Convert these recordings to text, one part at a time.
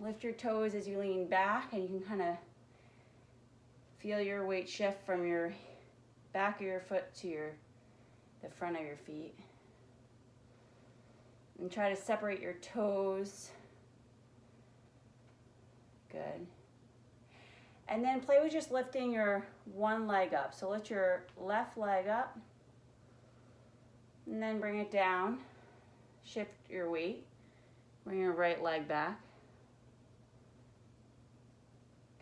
lift your toes as you lean back, and you can kind of feel your weight shift from your back of your foot to the front of your feet. And try to separate your toes. Good. And then play with just lifting your one leg up. So lift your left leg up, and then bring it down. Shift your weight. Bring your right leg back.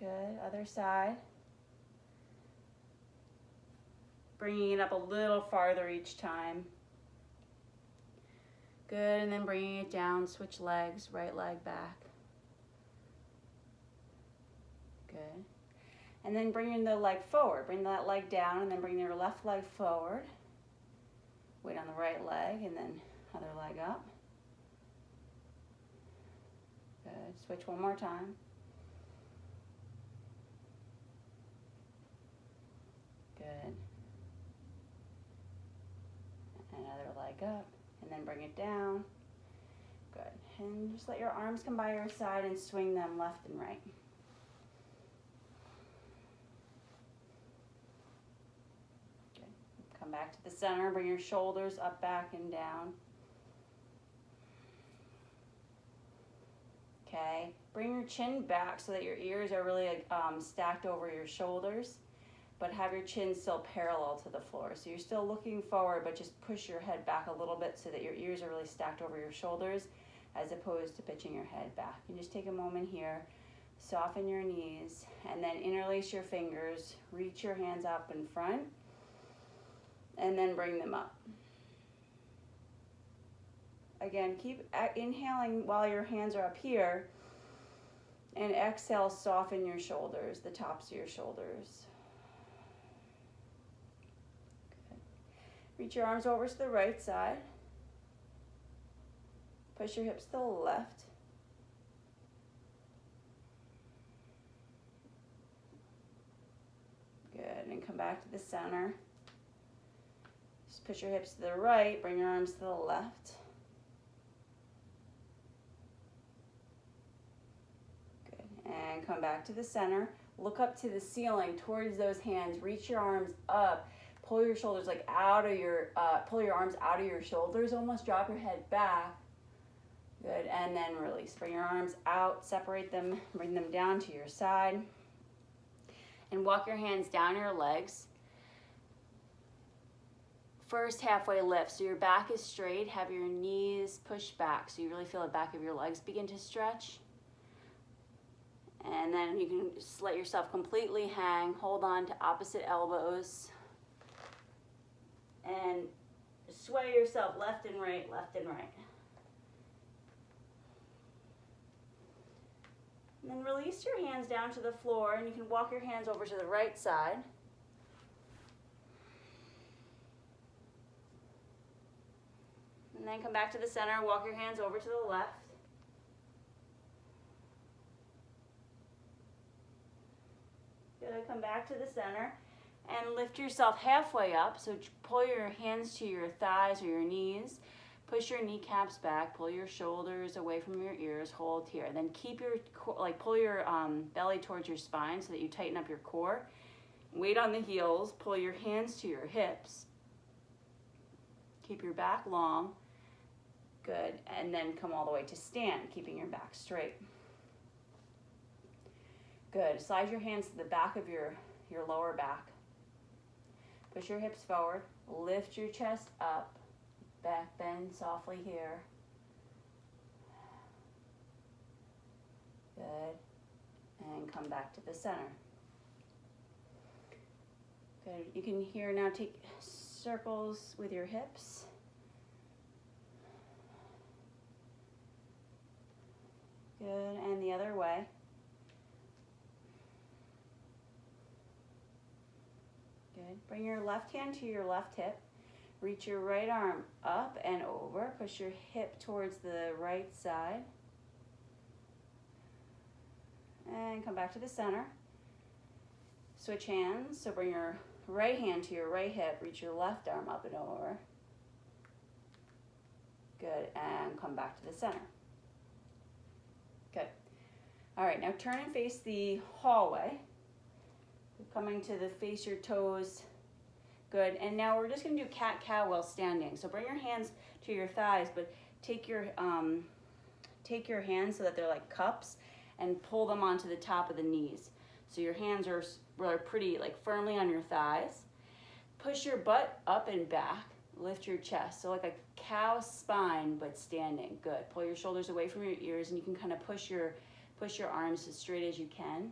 Good. Other side. Bringing it up a little farther each time. Good, and then bringing it down, switch legs, right leg back. Good. And then bringing the leg forward. Bring that leg down, and then bring your left leg forward. Weight on the right leg, and then other leg up. Good. Switch one more time. Good. Another leg up, and then bring it down. Good. And just let your arms come by your side and swing them left and right. Good. Come back to the center, bring your shoulders up, back, and down. Okay. Bring your chin back so that your ears are really stacked over your shoulders, but have your chin still parallel to the floor. So you're still looking forward, but just push your head back a little bit so that your ears are really stacked over your shoulders as opposed to pitching your head back. And just take a moment here, soften your knees, and then interlace your fingers, reach your hands up in front, and then bring them up. Again, keep inhaling while your hands are up here, and exhale, soften your shoulders, the tops of your shoulders. Reach your arms over to the right side. Push your hips to the left. Good, and come back to the center. Just push your hips to the right, bring your arms to the left. Good, and come back to the center. Look up to the ceiling towards those hands. Reach your arms up. Pull your shoulders like out of your, pull your arms out of your shoulders, almost drop your head back. Good, and then release. Bring your arms out, separate them, bring them down to your side. And walk your hands down your legs. First halfway lift, so your back is straight, have your knees pushed back, so you really feel the back of your legs begin to stretch. And then you can just let yourself completely hang, hold on to opposite elbows. And sway yourself left and right, left and right. And then release your hands down to the floor, and you can walk your hands over to the right side. And then come back to the center, walk your hands over to the left. Good, come back to the center. And lift yourself halfway up, so pull your hands to your thighs or your knees, push your kneecaps back, pull your shoulders away from your ears, hold here. Then keep your, pull your belly towards your spine so that you tighten up your core. Weight on the heels, pull your hands to your hips. Keep your back long, good, and then come all the way to stand, keeping your back straight. Good, slide your hands to the back of your lower back. Push your hips forward, lift your chest up, back bend softly here. Good, and come back to the center. Good, you can here now take circles with your hips. Good, and the other way. Good. Bring your left hand to your left hip. Reach your right arm up and over. Push your hip towards the right side. And come back to the center. Switch hands. So bring your right hand to your right hip. Reach your left arm up and over. Good. And come back to the center. Good. All right, now turn and face the hallway. Coming to the face your toes. Good, and now we're just gonna do cat-cow while standing. So bring your hands to your thighs, but take your hands so that they're like cups and pull them onto the top of the knees. So your hands are pretty like firmly on your thighs. Push your butt up and back. Lift your chest. So like a cow spine, but standing. Good. Pull your shoulders away from your ears, and you can kind of push your arms as straight as you can.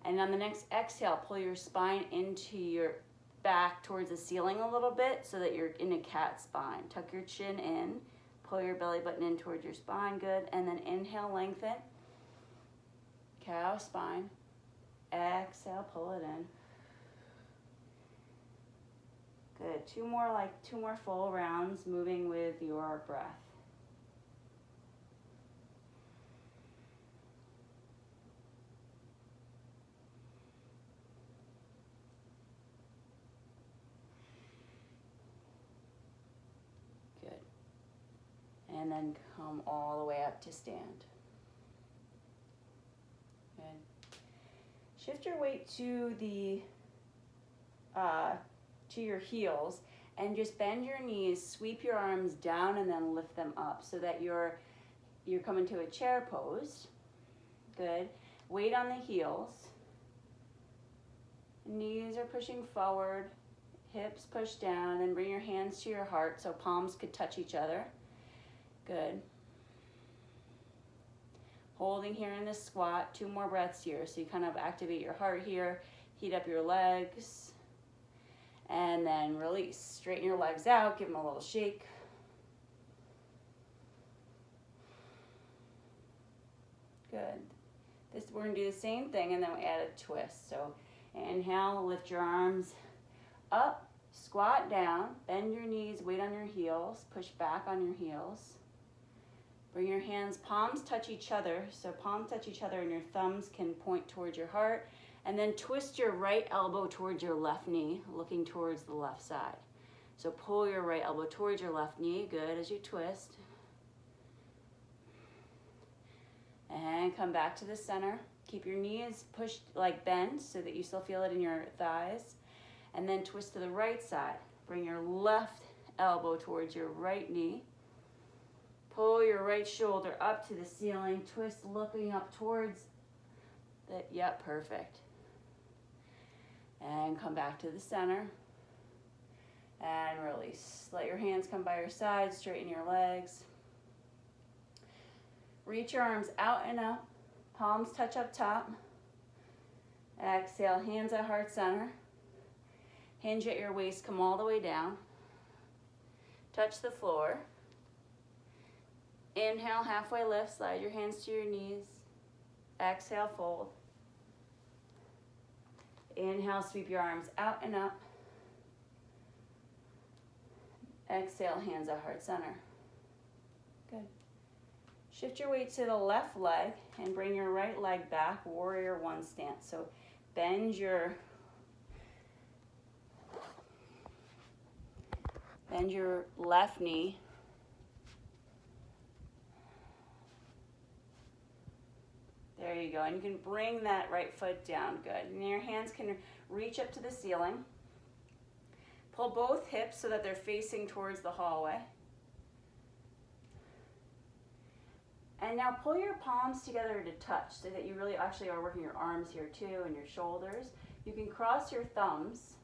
And on the next exhale, pull your spine into your back towards the ceiling a little bit so that you're in a cat spine. Tuck your chin in. Pull your belly button in towards your spine. Good. And then inhale, lengthen. Cow spine. Exhale, pull it in. Good. Two more full rounds, moving with your breath. Good. And then come all the way up to stand. Good. Shift your weight to your heels and just bend your knees, sweep your arms down and then lift them up so that you're coming to a chair pose. Good. Weight on the heels. Knees are pushing forward, hips push down, and bring your hands to your heart so palms could touch each other. Good. Holding here in this squat, 2 more breaths here. So you kind of activate your heart here, heat up your legs, and then release. Straighten your legs out, give them a little shake. Good. We're gonna do the same thing, and then we add a twist. So inhale, lift your arms up, squat down, bend your knees, weight on your heels, push back on your heels. Bring your hands, palms touch each other. So palms touch each other and your thumbs can point towards your heart. And then twist your right elbow towards your left knee, looking towards the left side. So pull your right elbow towards your left knee, good, as you twist. And come back to the center. Keep your knees pushed, like bent, so that you still feel it in your thighs. And then twist to the right side. Bring your left elbow towards your right knee. Pull your right shoulder up to the ceiling. Twist looking up towards the, yep, perfect. And come back to the center. And release. Let your hands come by your side. Straighten your legs. Reach your arms out and up. Palms touch up top. Exhale, hands at heart center. Hinge at your waist, come all the way down. Touch the floor. Inhale, halfway lift, slide your hands to your knees. Exhale, fold. Inhale, sweep your arms out and up. Exhale, hands at heart center. Good. Shift your weight to the left leg and bring your right leg back, warrior one stance. So bend your left knee. There you go, and you can bring that right foot down, good. And your hands can reach up to the ceiling. Pull both hips so that they're facing towards the hallway. And now pull your palms together to touch so that you really actually are working your arms here too and your shoulders. You can cross your thumbs.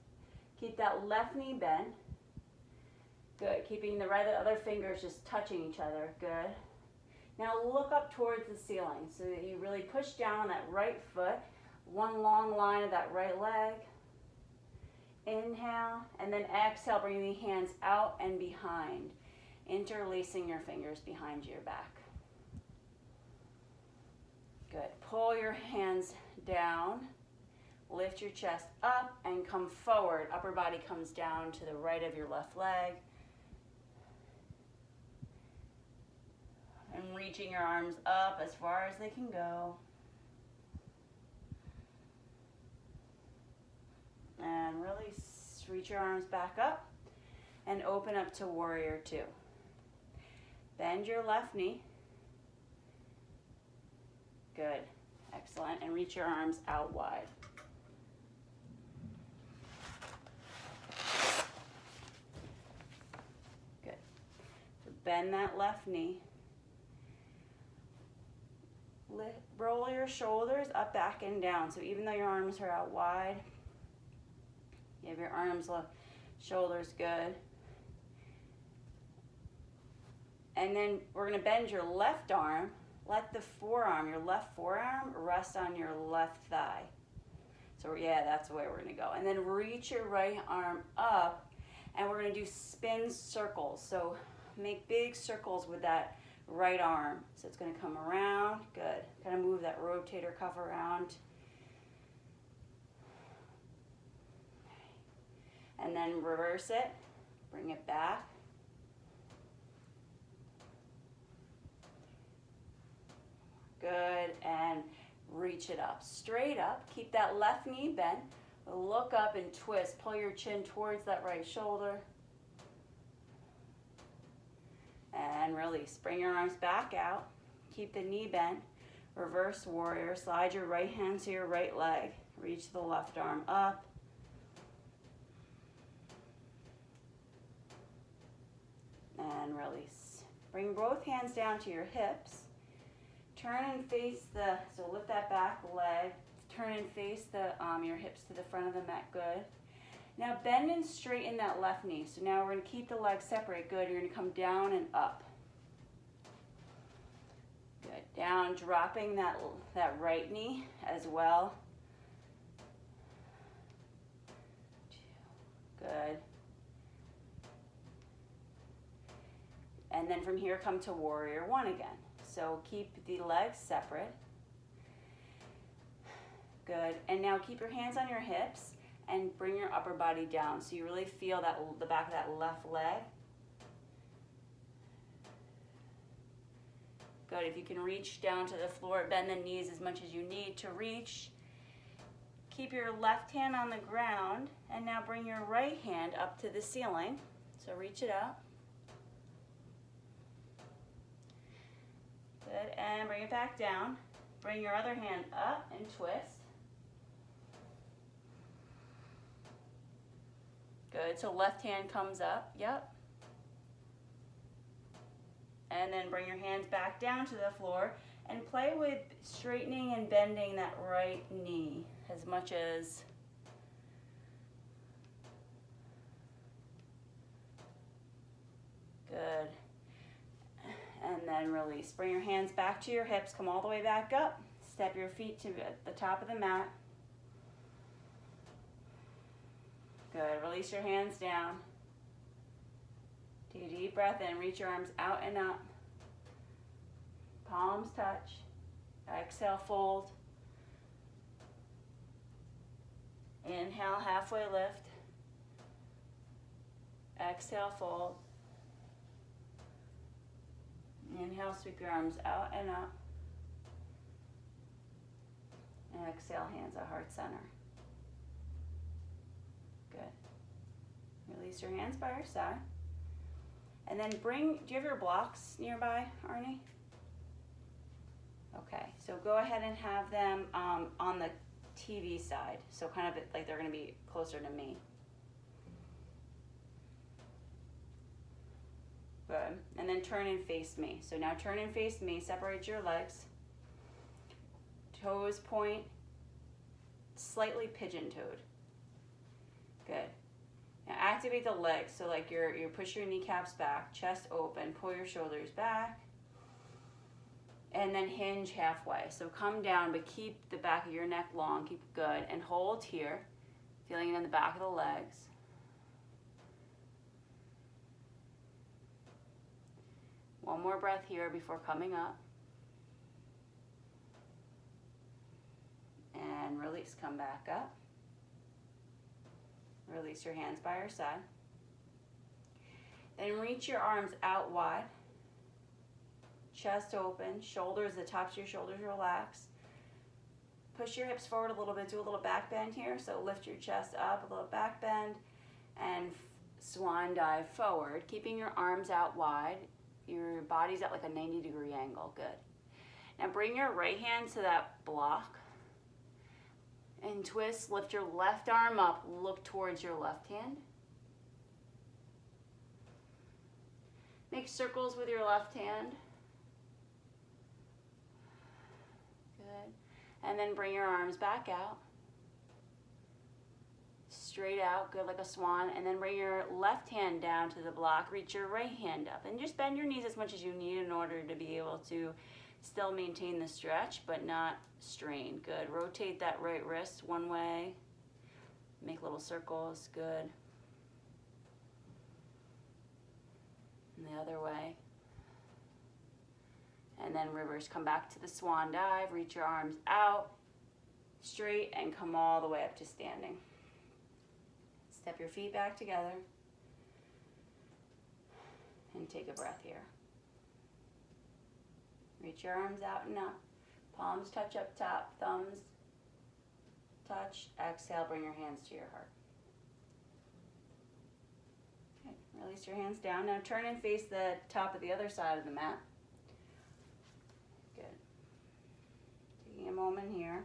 Keep that left knee bent. Good, keeping the other fingers just touching each other, good. Now look up towards the ceiling so that you really push down on that right foot, one long line of that right leg. Inhale, and then exhale, bringing the hands out and behind, interlacing your fingers behind your back. Good. Pull your hands down, lift your chest up, and come forward. Upper body comes down to the right of your left leg. And reaching your arms up as far as they can go. And release. Reach your arms back up and open up to warrior two. Bend your left knee. Good. Excellent. And reach your arms out wide. Good. So bend that left knee. Roll your shoulders up, back, and down. So even though your arms are out wide, you have your arms left, shoulders good. And then we're going to bend your left arm. Let the forearm, your left forearm, rest on your left thigh. So yeah, that's the way we're going to go. And then reach your right arm up, and we're going to do spin circles. So make big circles with that right arm. So it's going to come around. Good. Kind of move that rotator cuff around. And then reverse it. Bring it back. Good. And reach it up. Straight up. Keep that left knee bent. Look up and twist. Pull your chin towards that right shoulder. And release. Bring your arms back out. Keep the knee bent. Reverse warrior. Slide your right hand to your right leg. Reach the left arm up. And release. Bring both hands down to your hips. Turn and face so lift that back leg. Turn and face your hips to the front of the mat. Good. Now bend and straighten that left knee. So now we're going to keep the legs separate. Good. You're going to come down and up. Good. Down, dropping that right knee as well. Good. And then from here, come to warrior one again. So keep the legs separate. Good. And now keep your hands on your hips and bring your upper body down so you really feel the back of that left leg. Good. If you can reach down to the floor, bend the knees as much as you need to reach. Keep your left hand on the ground, and now bring your right hand up to the ceiling. So reach it out. Good. And bring it back down. Bring your other hand up and twist. Good. So left hand comes up. Yep. And then bring your hands back down to the floor and play with straightening and bending that right knee as much as good. And then release. Bring your hands back to your hips. Come all the way back up. Step your feet to the top of the mat. Good. Release your hands down. Take a deep breath in. Reach your arms out and up. Palms touch. Exhale, fold. Inhale, halfway lift. Exhale, fold. Inhale, sweep your arms out and up. And exhale, hands at heart center. Good. Release your hands by your side. And then do you have your blocks nearby, Arnie? Okay, so go ahead and have them on the TV side. So kind of like they're going to be closer to me. Good. And then turn and face me. So now turn and face me. Separate your legs. Toes point. Slightly pigeon-toed. Good. Now activate the legs. So like you push your kneecaps back, chest open, pull your shoulders back. And then hinge halfway. So come down, but keep the back of your neck long. Keep it good. And hold here. Feeling it in the back of the legs. One more breath here before coming up. And release, come back up. Release your hands by your side. Then reach your arms out wide. Chest open, shoulders, the tops of your shoulders relax. Push your hips forward a little bit, do a little back bend here. So lift your chest up, a little back bend, and swan dive forward, keeping your arms out wide. Your body's at like a 90-degree angle. Good. Now bring your right hand to that block and twist. Lift your left arm up, look towards your left hand. Make circles with your left hand. Good. And then bring your arms back out. Straight out, good, like a swan. And then bring your left hand down to the block. Reach your right hand up. And just bend your knees as much as you need in order to be able to still maintain the stretch, but not strain. Good. Rotate that right wrist one way. Make little circles. Good. And the other way. And then reverse. Come back to the swan dive. Reach your arms out straight and come all the way up to standing. Step your feet back together and take a breath here. Reach your arms out and up. Palms touch up top, thumbs touch. Exhale, bring your hands to your heart. Okay, release your hands down. Now turn and face the top of the other side of the mat. Good. Taking a moment here.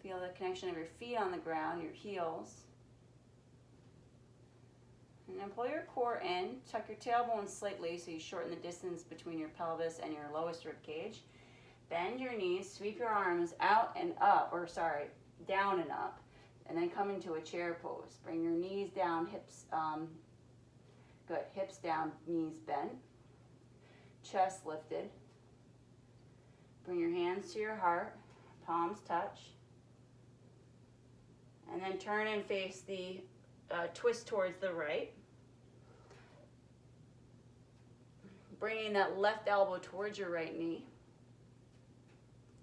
Feel the connection of your feet on the ground, your heels. And then pull your core in, tuck your tailbone slightly so you shorten the distance between your pelvis and your lowest rib cage. Bend your knees, sweep your arms out and up, down and up, and then come into a chair pose. Bring your knees down, hips, good, hips down, knees bent, chest lifted. Bring your hands to your heart, palms touch. And then turn and face the twist towards the right. Bringing that left elbow towards your right knee.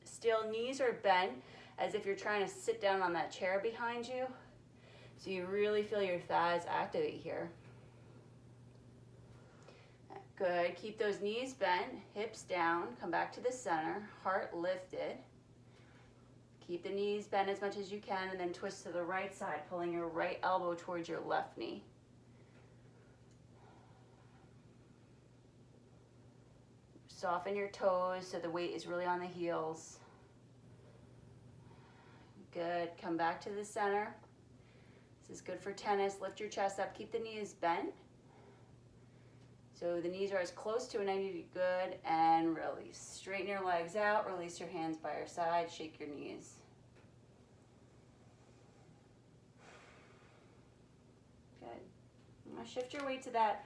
Still, knees are bent as if you're trying to sit down on that chair behind you. So you really feel your thighs activate here. Good. Keep those knees bent, hips down, come back to the center, heart lifted. Keep the knees bent as much as you can and then twist to the right side, pulling your right elbow towards your left knee. Soften your toes so the weight is really on the heels. Good. Come back to the center. This is good for tennis. Lift your chest up. Keep the knees bent. So the knees are as close to a 90 degree. Good. And release. Straighten your legs out. Release your hands by your side. Shake your knees. Good. Now shift your weight to that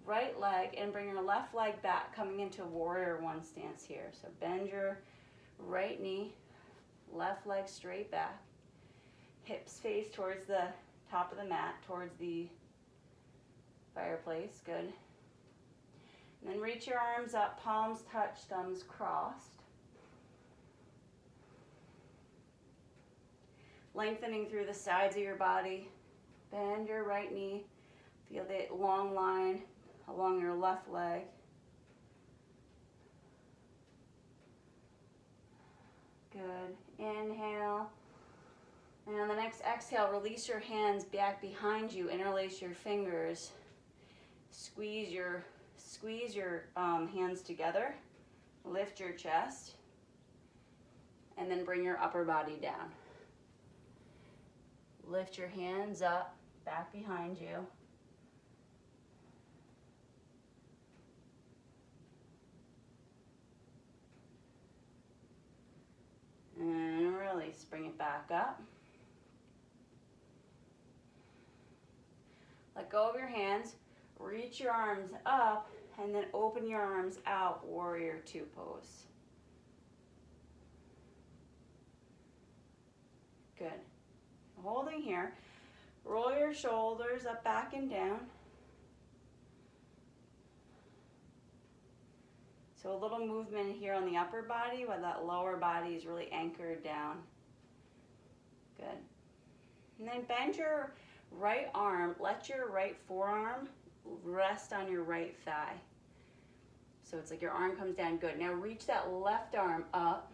right leg and bring your left leg back, coming into warrior one stance here. So bend your right knee, left leg straight back, hips face towards the top of the mat, towards the fireplace. Good. And then reach your arms up, palms touch, thumbs crossed. Lengthening through the sides of your body. Bend your right knee. Feel the long line along your left leg. Good. Inhale. And on the next exhale, release your hands back behind you. Interlace your fingers. Squeeze your hands together. Lift your chest. And then bring your upper body down. Lift your hands up, back behind you. And release, bring it back up. Let go of your hands, reach your arms up, and then open your arms out, warrior two pose. Good. Holding here, roll your shoulders up, back, and down. So a little movement here on the upper body while that lower body is really anchored down. Good. And then bend your right arm, let your right forearm rest on your right thigh. So it's like your arm comes down. Good. Now reach that left arm up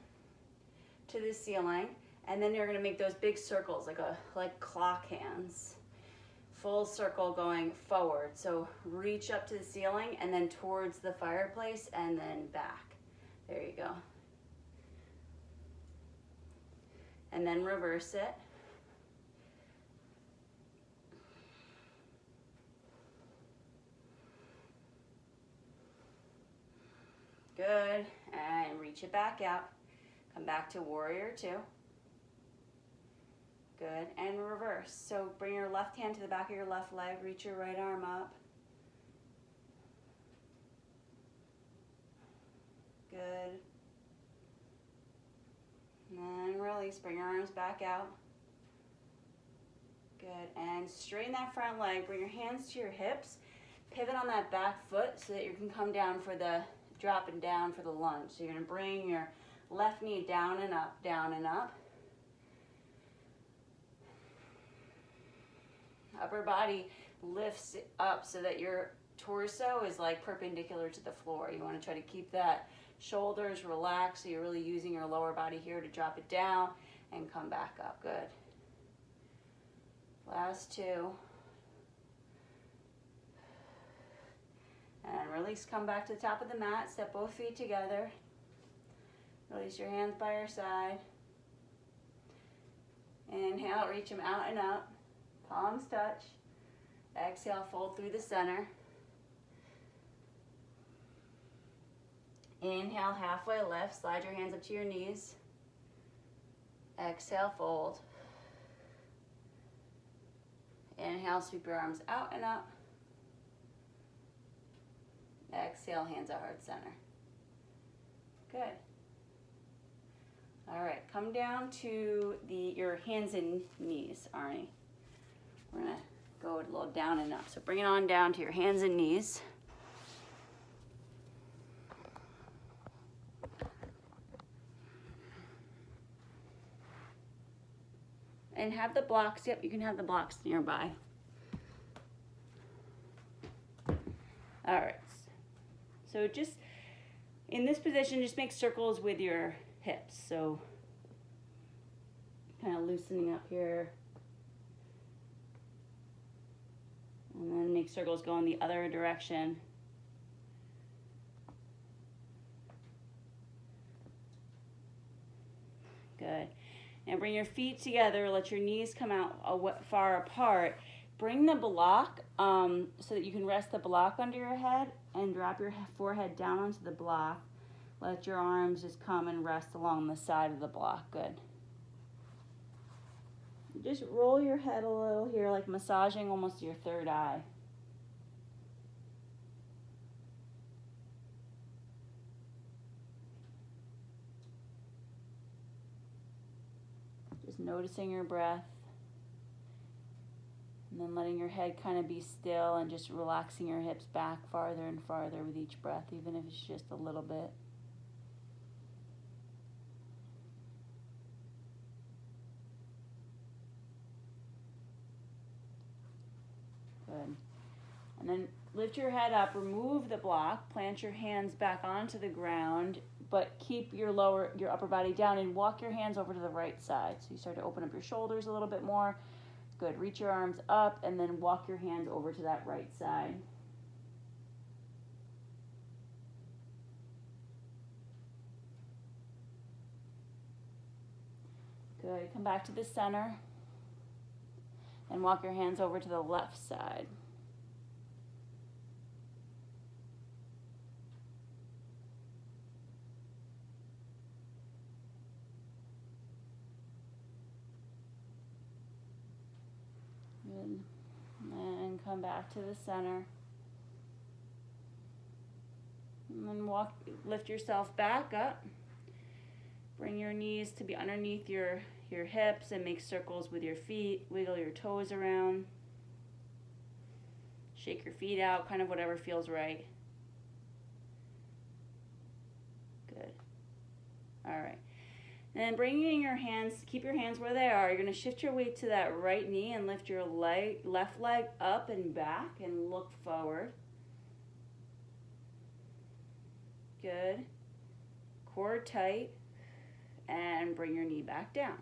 to the ceiling, and then you're going to make those big circles like clock hands. Full circle going forward. So reach up to the ceiling and then towards the fireplace and then back. go. And then reverse it. Good, and reach it back out. Come back to warrior two. Good, and reverse. So bring your left hand to the back of your left leg, reach your right arm up. Good. And then release, bring your arms back out. Good, and straighten that front leg, bring your hands to your hips, pivot on that back foot so that you can come down for the drop and down for the lunge. So you're gonna bring your left knee down and up, down and up. Upper body lifts up so that your torso is like perpendicular to the floor. You want to try to keep that shoulders relaxed so you're really using your lower body here to drop it down and come back up. Good. Last two. And release, come back to the top of the mat, step both feet together. Release your hands by your side. Inhale, reach them out and up. Palms touch. Exhale, fold through the center. Inhale, halfway lift. Slide your hands up to your knees. Exhale, fold. Inhale, sweep your arms out and up. Exhale, hands at heart center. Good. All right, come down to your hands and knees, Arnie. We're gonna go a little down and up. So bring it on down to your hands and knees. And have the blocks, yep, you can have the blocks nearby. All right, so just in this position, just make circles with your hips. So kind of loosening up here. And then make circles go in the other direction. Good. And bring your feet together, let your knees come out far apart. Bring the block so that you can rest the block under your head and drop your forehead down onto the block. Let your arms just come and rest along the side of the block. Good. Just roll your head a little here, like massaging almost your third eye. Just noticing your breath. And then letting your head kind of be still and just relaxing your hips back farther and farther with each breath, even if it's just a little bit. Good. And then lift your head up, remove the block, plant your hands back onto the ground, but keep your upper body down and walk your hands over to the right side. So you start to open up your shoulders a little bit more. Good. Reach your arms up and then walk your hands over to that right side. Good. Come back to the center and walk your hands over to the left side. Good. And come back to the center. And then lift yourself back up. Bring your knees to be underneath your hips and make circles with your feet. Wiggle your toes around. Shake your feet out, kind of whatever feels right. Good. All right. And then bringing your hands, keep your hands where they are. You're going to shift your weight to that right knee and lift your left leg up and back and look forward. Good. Core tight. And bring your knee back down.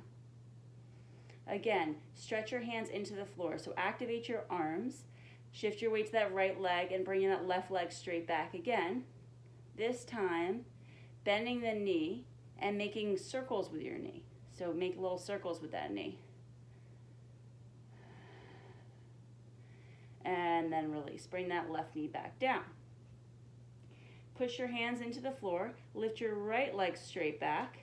Again, stretch your hands into the floor. So activate your arms. Shift your weight to that right leg and bring in that left leg straight back again. This time, bending the knee and making circles with your knee. So make little circles with that knee. And then release. Bring that left knee back down. Push your hands into the floor. Lift your right leg straight back.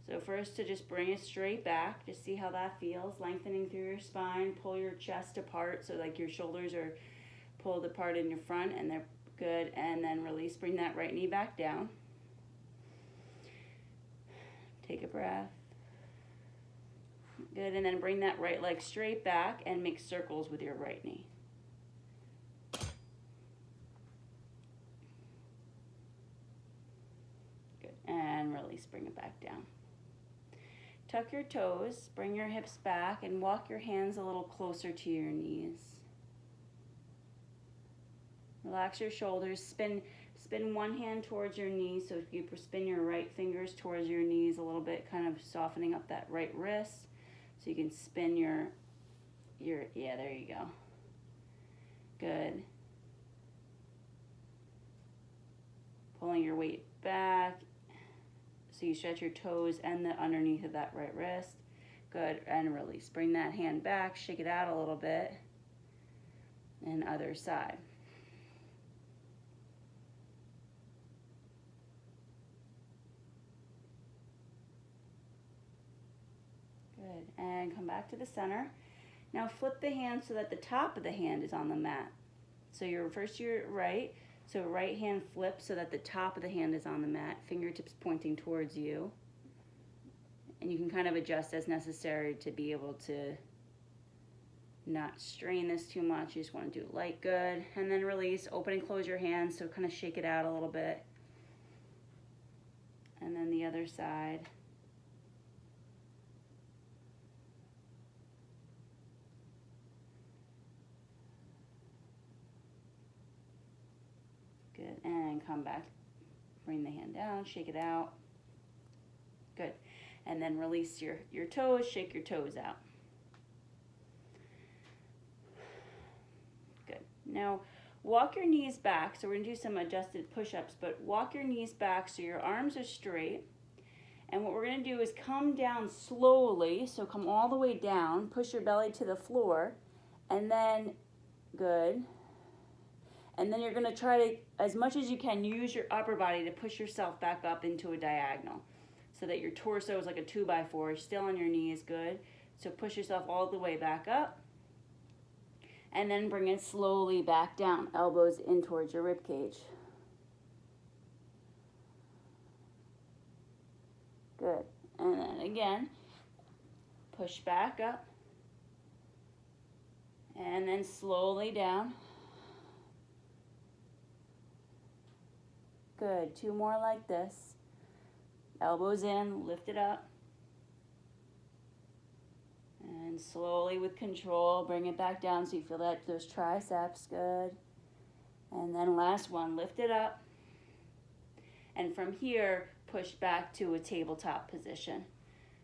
So first to just bring it straight back. Just see how that feels. Lengthening through your spine. Pull your chest apart so like your shoulders are pulled apart in your front and they're good. And then release. Bring that right knee back down. Take a breath. Good. And then bring that right leg straight back and make circles with your right knee. And release, bring it back down. Tuck your toes, bring your hips back, and walk your hands a little closer to your knees. Relax your shoulders, spin one hand towards your knees, so if you spin your right fingers towards your knees a little bit, kind of softening up that right wrist, so you can spin your yeah, there you go. Good. Pulling your weight back. So you stretch your toes and the underneath of that right wrist. Good, and release. Bring that hand back, shake it out a little bit. And other side. Good, and come back to the center. Now flip the hand so that the top of the hand is on the mat. So first your right. So right hand flip so that the top of the hand is on the mat, fingertips pointing towards you. And you can kind of adjust as necessary to be able to not strain this too much. You just want to do light, good. And then release, open and close your hands, so kind of shake it out a little bit. And then the other side. Good, and come back, bring the hand down, shake it out. Good, and then release your toes, shake your toes out. Good, now walk your knees back, so we're gonna do some adjusted push-ups, but walk your knees back so your arms are straight. And what we're gonna do is come down slowly, so come all the way down, push your belly to the floor, and then, good. And then you're going to try to, as much as you can, use your upper body to push yourself back up into a diagonal so that your torso is like a 2x4, still on your knees, good. So push yourself all the way back up. And then bring it slowly back down, elbows in towards your rib cage. Good. And then again, push back up. And then slowly down. Good, 2 more like this. Elbows in, lift it up. And slowly with control, bring it back down so you feel those triceps, good. And then last one, lift it up. And from here, push back to a tabletop position.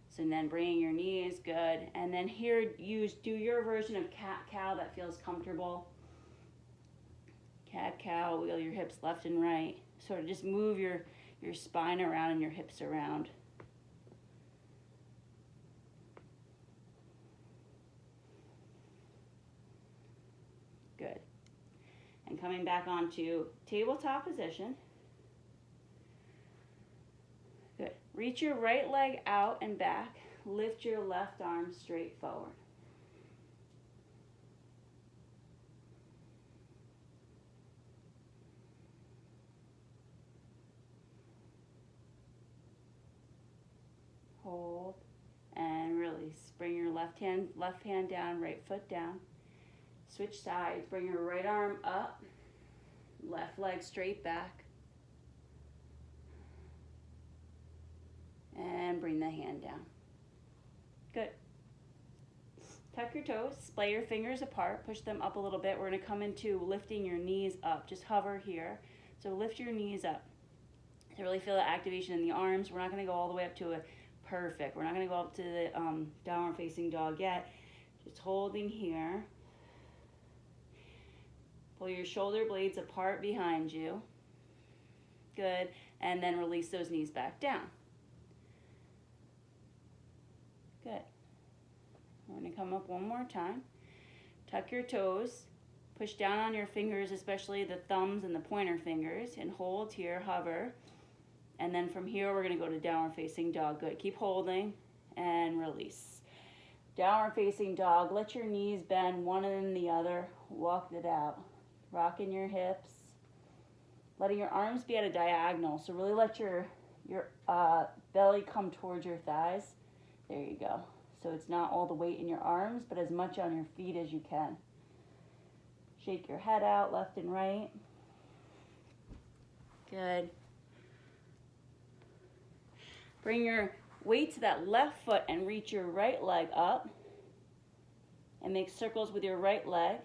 So then bringing your knees, good. And then here, do your version of cat-cow that feels comfortable. Cat-cow, wheel your hips left and right. Sort of just move your spine around and your hips around. Good. And coming back onto tabletop position. Good. Reach your right leg out and back. Lift your left arm straight forward. Hold and release. Bring your left hand down, right foot down. Switch sides. Bring your right arm up, left leg straight back. And bring the hand down. Good. Tuck your toes, splay your fingers apart, push them up a little bit. We're going to come into lifting your knees up. Just hover here. So lift your knees up to really feel the activation in the arms. We're not going to go all the way up to a perfect. We're not going to go up to the downward facing dog yet. Just holding here. Pull your shoulder blades apart behind you. Good. and then release those knees back down. Good. We're going to come up one more time. Tuck your toes. Push down on your fingers, especially the thumbs and the pointer fingers, and hold here, hover. And then from here, we're going to go to downward facing dog. Good. Keep holding and release. Downward facing dog. Let your knees bend one and then the other. Walk it out. Rocking your hips. Letting your arms be at a diagonal. So really let your belly come towards your thighs. There you go. So it's not all the weight in your arms, but as much on your feet as you can. Shake your head out left and right. Good. Bring your weight to that left foot and reach your right leg up. And make circles with your right leg.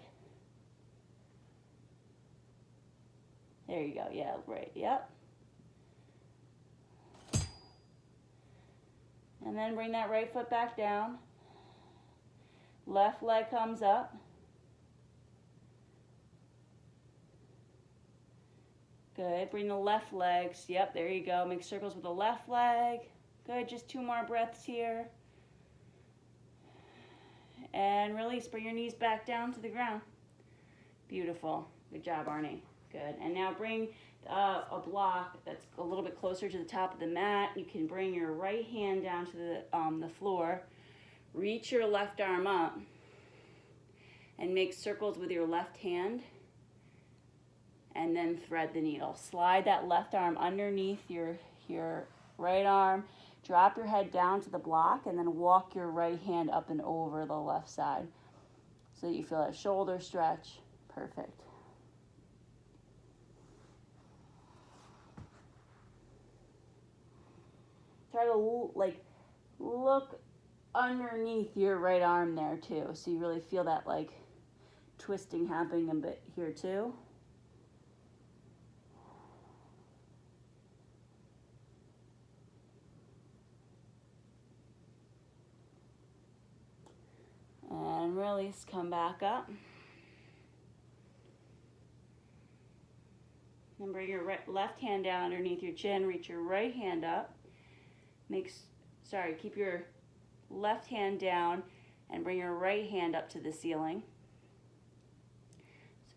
There you go. Yeah, right. Yep. And then bring that right foot back down. Left leg comes up. Good. Bring the left legs. Yep, there you go. Make circles with the left leg. Good. Just 2 more breaths here. And release. Bring your knees back down to the ground. Beautiful. Good job, Arnie. Good. And now bring a block that's a little bit closer to the top of the mat. You can bring your right hand down to the floor. Reach your left arm up and make circles with your left hand. And then thread the needle. Slide that left arm underneath your right arm. Drop your head down to the block and then walk your right hand up and over the left side so that you feel that shoulder stretch. Perfect. Try to look underneath your right arm there too, so you really feel that twisting happening a bit here too. And release, come back up. And bring your left hand down underneath your chin, reach your right hand up. Keep your left hand down and bring your right hand up to the ceiling.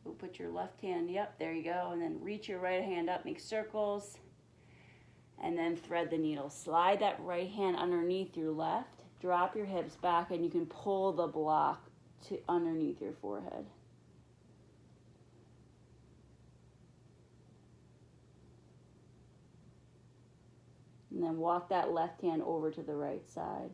So put your left hand, yep, there you go, and then reach your right hand up, make circles, and then thread the needle. Slide that right hand underneath your left, drop your hips back, and you can pull the block to underneath your forehead. And then walk that left hand over to the right side.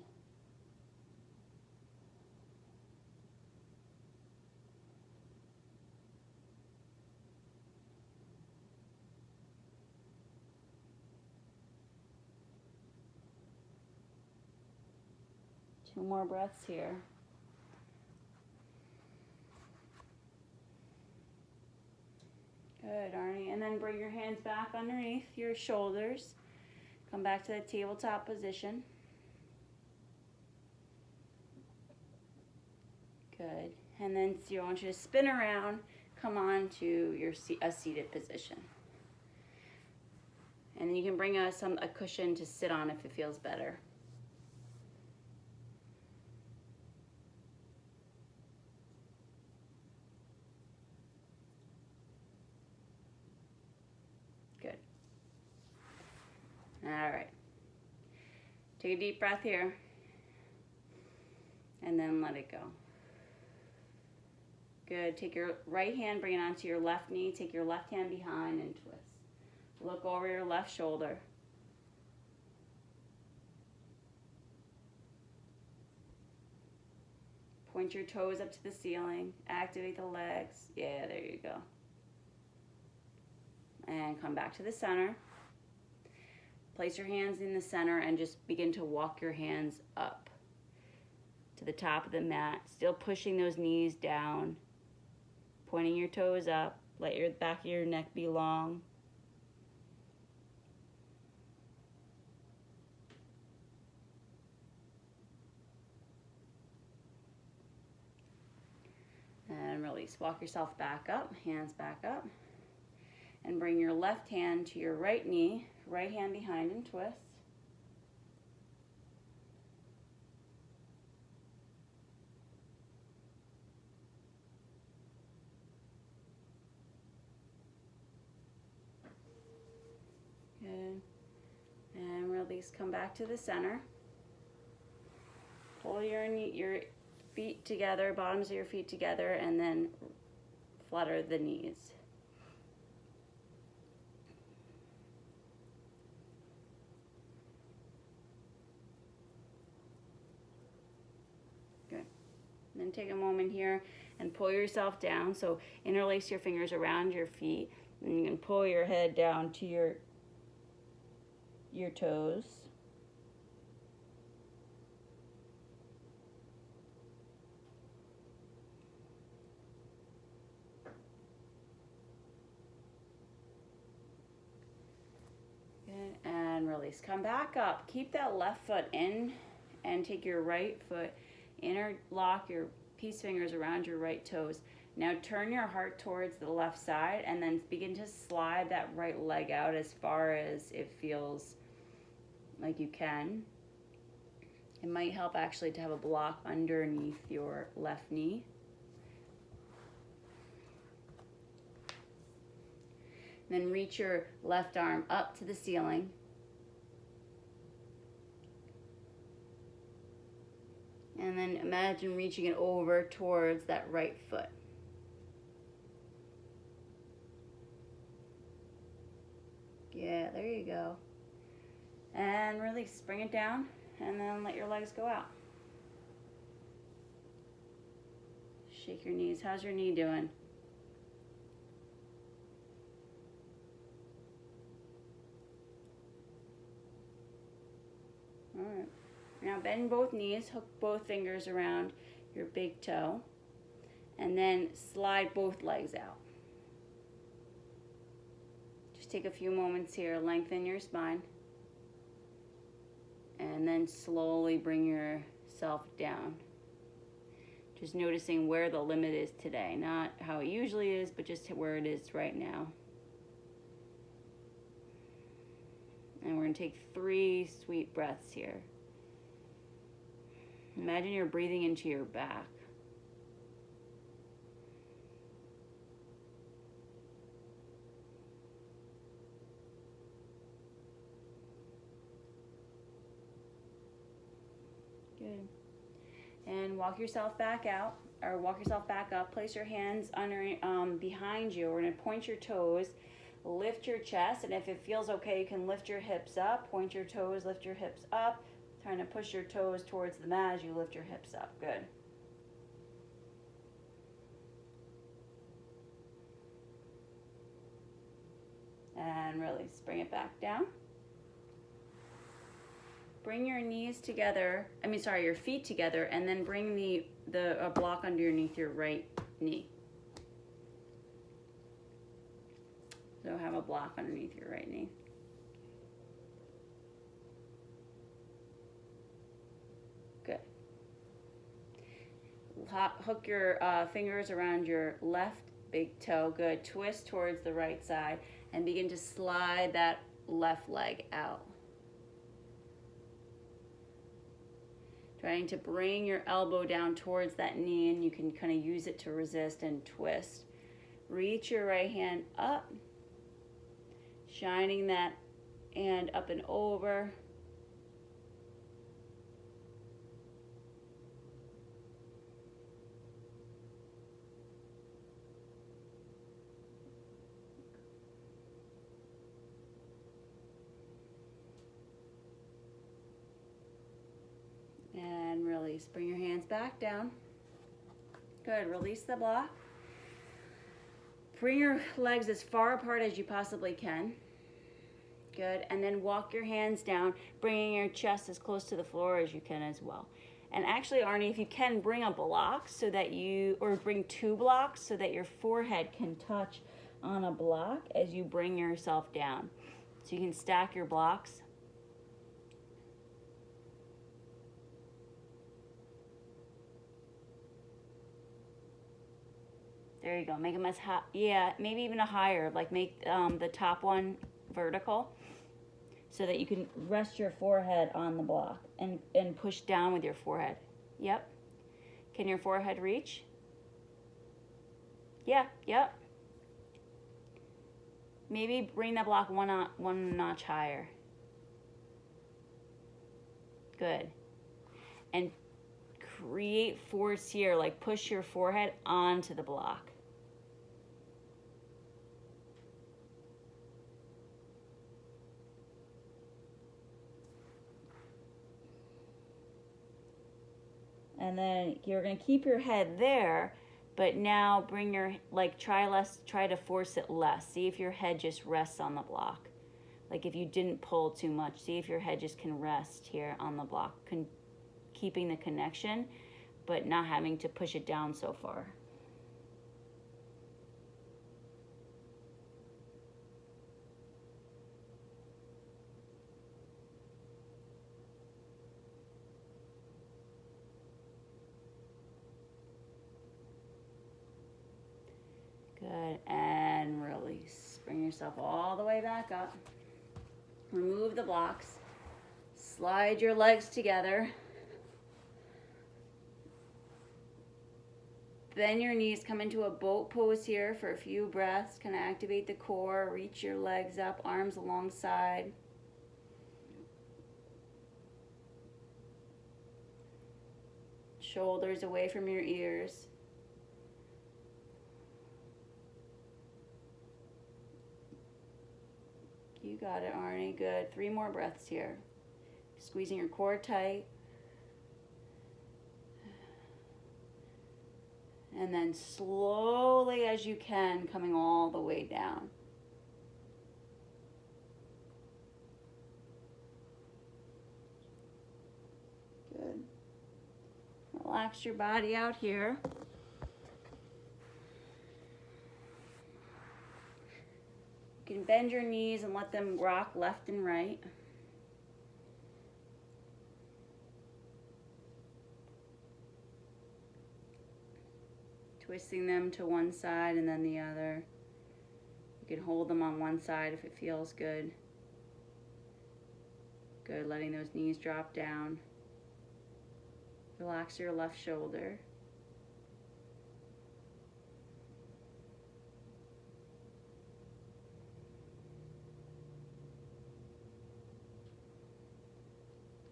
Two more breaths here. Good, Arnie. And then bring your hands back underneath your shoulders. Come back to the tabletop position. Good. And then I want you to spin around, come on to a seated position. And then you can bring a cushion to sit on if it feels better. Good. All right. Take a deep breath here. And then let it go. Good. Take your right hand, bring it onto your left knee. Take your left hand behind and twist. Look over your left shoulder. Point your toes up to the ceiling. Activate the legs. Yeah, there you go. And come back to the center. Place your hands in the center and just begin to walk your hands up to the top of the mat. Still pushing those knees down. Pointing your toes up. Let your back of your neck be long. And release. Walk yourself back up, hands back up. And bring your left hand to your right knee. right hand behind and twist. Good. And release, come back to the center. Pull your feet together, bottoms of your feet together, and then flutter the knees. Good. And then take a moment here and pull yourself down. So interlace your fingers around your feet, and you can pull your head down to your toes. Good. And release. Come back up. Keep that left foot in and take your right foot, interlock your peace fingers around your right toes. Now turn your heart towards the left side and then begin to slide that right leg out as far as it feels like you can. It might help actually to have a block underneath your left knee. Then reach your left arm up to the ceiling. And then imagine reaching it over towards that right foot. Yeah, there you go. And release, bring it down, and then let your legs go out. Shake your knees. How's your knee doing? All right. Now bend both knees, hook both fingers around your big toe, and then slide both legs out. Just take a few moments here, lengthen your spine, and then slowly bring yourself down. Just noticing where the limit is today, not how it usually is, but just where it is right now. And we're going to take 3 sweet breaths here. Imagine you're breathing into your back. Good. And walk yourself back out, or walk yourself back up. Place your hands under behind you. We're going to point your toes, lift your chest, and if it feels okay, you can lift your hips up. Point your toes, lift your hips up. Trying to push your toes towards the mat as you lift your hips up. Good. And release. Bring it back down. Bring your knees together. Your feet together, and then bring the block underneath your right knee. So have a block underneath your right knee. Good. Hook your fingers around your left big toe. Good. Twist towards the right side and begin to slide that left leg out. Trying to bring your elbow down towards that knee, and you can kind of use it to resist and twist. Reach your right hand up, shining that hand up and over. And release. Bring your hands back down. Good. Release the block. Bring your legs as far apart as you possibly can. Good. And then walk your hands down, bringing your chest as close to the floor as you can as well. And actually, Arnie, if you can, bring a block so that or bring 2 blocks so that your forehead can touch on a block as you bring yourself down. So you can stack your blocks. There you go. Make them as high. Yeah, maybe even a higher. Like make the top one vertical. so that you can rest your forehead on the block and push down with your forehead. Yep. Can your forehead reach? Yeah, yep. Maybe bring the block one notch higher. Good. And create force here, like push your forehead onto the block. And then you're going to keep your head there, but now bring your, like, try to force it less. See if your head just rests on the block. Like if you didn't pull too much, see if your head just can rest here on the block, keeping the connection, but not having to push it down so far. Good, and release. Bring yourself all the way back up. Remove the blocks. Slide your legs together. Bend your knees, come into a boat pose here for a few breaths. Kind of activate the core, reach your legs up, arms alongside. Shoulders away from your ears. You got it, Arnie. Good. 3 more breaths here. Squeezing your core tight. And then slowly as you can, coming all the way down. Good. Relax your body out here. You can bend your knees and let them rock left and right. Twisting them to one side and then the other. You can hold them on one side if it feels good. Good, letting those knees drop down. Relax your left shoulder.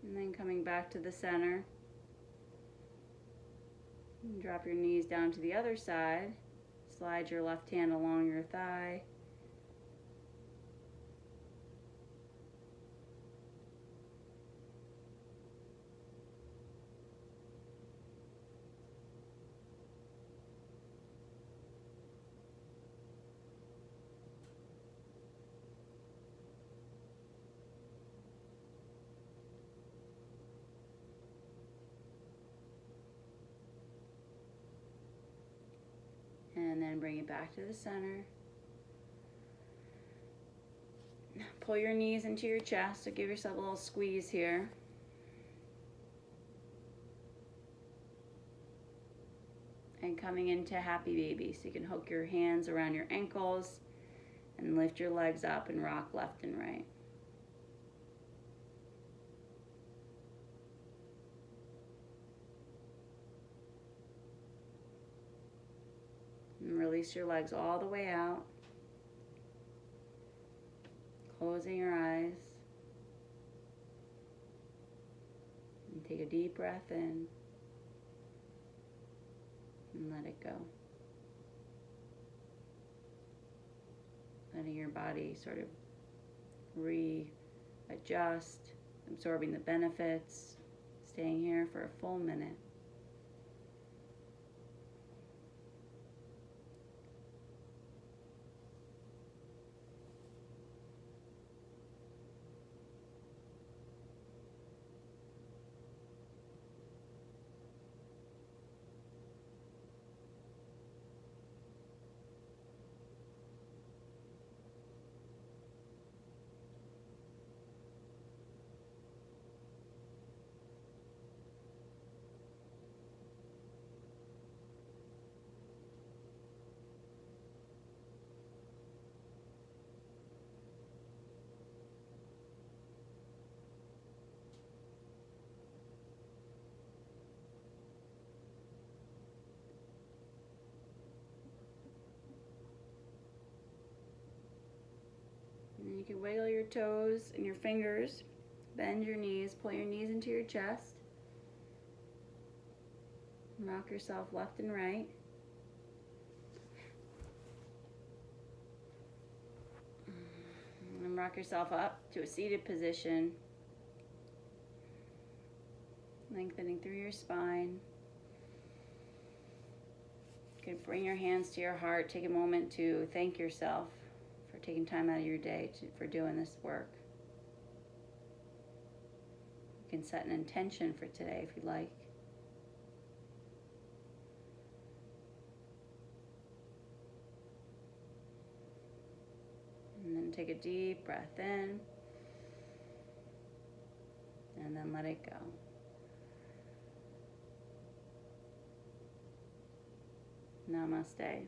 And then coming back to the center. Drop your knees down to the other side. Slide your left hand along your thigh. And then bring it back to the center. Pull your knees into your chest, so give yourself a little squeeze here. And coming into happy baby, so you can hook your hands around your ankles and lift your legs up and rock left and right. And release your legs all the way out. Closing your eyes. And take a deep breath in. And let it go. Letting your body sort of readjust, absorbing the benefits, staying here for a full minute. You wiggle your toes and your fingers. Bend your knees. Pull your knees into your chest. Rock yourself left and right. And then rock yourself up to a seated position. Lengthening through your spine. You can bring your hands to your heart. Take a moment to thank yourself for taking time out of your day for doing this work. You can set an intention for today if you'd like. And then take a deep breath in. And then let it go. Namaste.